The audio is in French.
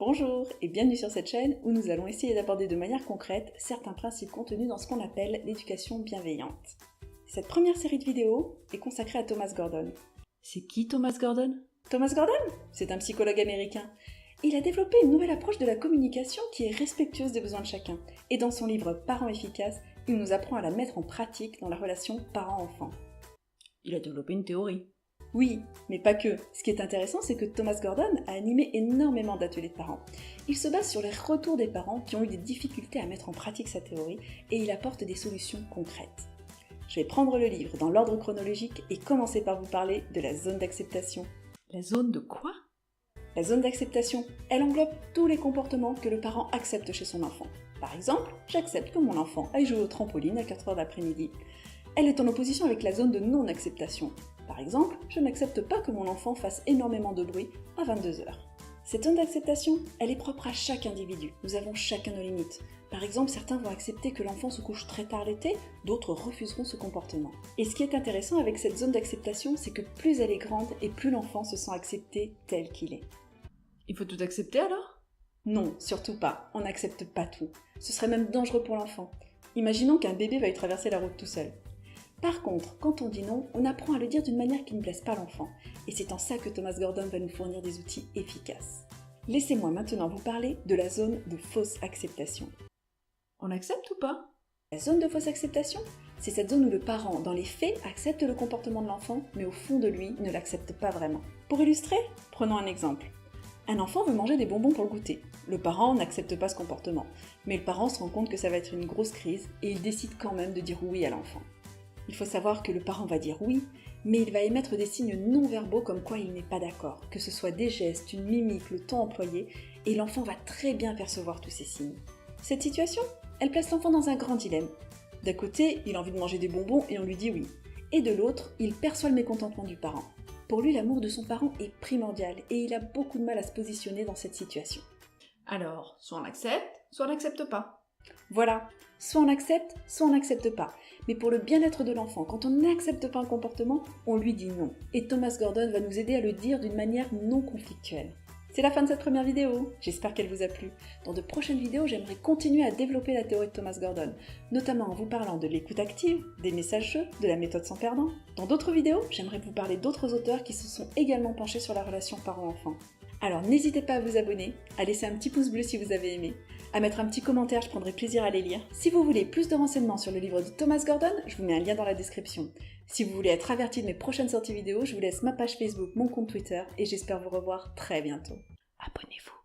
Bonjour et bienvenue sur cette chaîne où nous allons essayer d'aborder de manière concrète certains principes contenus dans ce qu'on appelle l'éducation bienveillante. Cette première série de vidéos est consacrée à Thomas Gordon. C'est qui Thomas Gordon? Thomas Gordon, c'est un psychologue américain. Il a développé une nouvelle approche de la communication qui est respectueuse des besoins de chacun. Et dans son livre Parents efficaces, il nous apprend à la mettre en pratique dans la relation parent-enfant. Il a développé une théorie. Oui, mais pas que. Ce qui est intéressant, c'est que Thomas Gordon a animé énormément d'ateliers de parents. Il se base sur les retours des parents qui ont eu des difficultés à mettre en pratique sa théorie et il apporte des solutions concrètes. Je vais prendre le livre dans l'ordre chronologique et commencer par vous parler de la zone d'acceptation. La zone de quoi? La zone d'acceptation, elle englobe tous les comportements que le parent accepte chez son enfant. Par exemple, j'accepte que mon enfant aille jouer au trampoline à 4h d'après-midi. Elle est en opposition avec la zone de non-acceptation. Par exemple, je n'accepte pas que mon enfant fasse énormément de bruit à 22h. Cette zone d'acceptation, elle est propre à chaque individu. Nous avons chacun nos limites. Par exemple, certains vont accepter que l'enfant se couche très tard l'été, d'autres refuseront ce comportement. Et ce qui est intéressant avec cette zone d'acceptation, c'est que plus elle est grande et plus l'enfant se sent accepté tel qu'il est. Il faut tout accepter alors? Non, surtout pas. On n'accepte pas tout. Ce serait même dangereux pour l'enfant. Imaginons qu'un bébé veuille traverser la route tout seul. Par contre, quand on dit non, on apprend à le dire d'une manière qui ne blesse pas l'enfant. Et c'est en ça que Thomas Gordon va nous fournir des outils efficaces. Laissez-moi maintenant vous parler de la zone de fausse acceptation. On accepte ou pas? La zone de fausse acceptation, c'est cette zone où le parent, dans les faits, accepte le comportement de l'enfant, mais au fond de lui, ne l'accepte pas vraiment. Pour illustrer, prenons un exemple. Un enfant veut manger des bonbons pour le goûter. Le parent n'accepte pas ce comportement, mais le parent se rend compte que ça va être une grosse crise et il décide quand même de dire oui à l'enfant. Il faut savoir que le parent va dire oui, mais il va émettre des signes non verbaux comme quoi il n'est pas d'accord, que ce soit des gestes, une mimique, le ton employé, et l'enfant va très bien percevoir tous ces signes. Cette situation, elle place l'enfant dans un grand dilemme. D'un côté, il a envie de manger des bonbons et on lui dit oui, et de l'autre, il perçoit le mécontentement du parent. Pour lui, l'amour de son parent est primordial et il a beaucoup de mal à se positionner dans cette situation. Alors, soit on accepte, soit on n'accepte pas. Voilà, soit on accepte, soit on n'accepte pas. Mais pour le bien-être de l'enfant, quand on n'accepte pas un comportement, on lui dit non. Et Thomas Gordon va nous aider à le dire d'une manière non conflictuelle. C'est la fin de cette première vidéo, j'espère qu'elle vous a plu. Dans de prochaines vidéos, j'aimerais continuer à développer la théorie de Thomas Gordon, notamment en vous parlant de l'écoute active, des messages-jeux, de la méthode sans perdant. Dans d'autres vidéos, j'aimerais vous parler d'autres auteurs qui se sont également penchés sur la relation parent-enfant. Alors n'hésitez pas à vous abonner, à laisser un petit pouce bleu si vous avez aimé, à mettre un petit commentaire, je prendrai plaisir à les lire. Si vous voulez plus de renseignements sur le livre de Thomas Gordon, je vous mets un lien dans la description. Si vous voulez être averti de mes prochaines sorties vidéo, je vous laisse ma page Facebook, mon compte Twitter et j'espère vous revoir très bientôt. Abonnez-vous.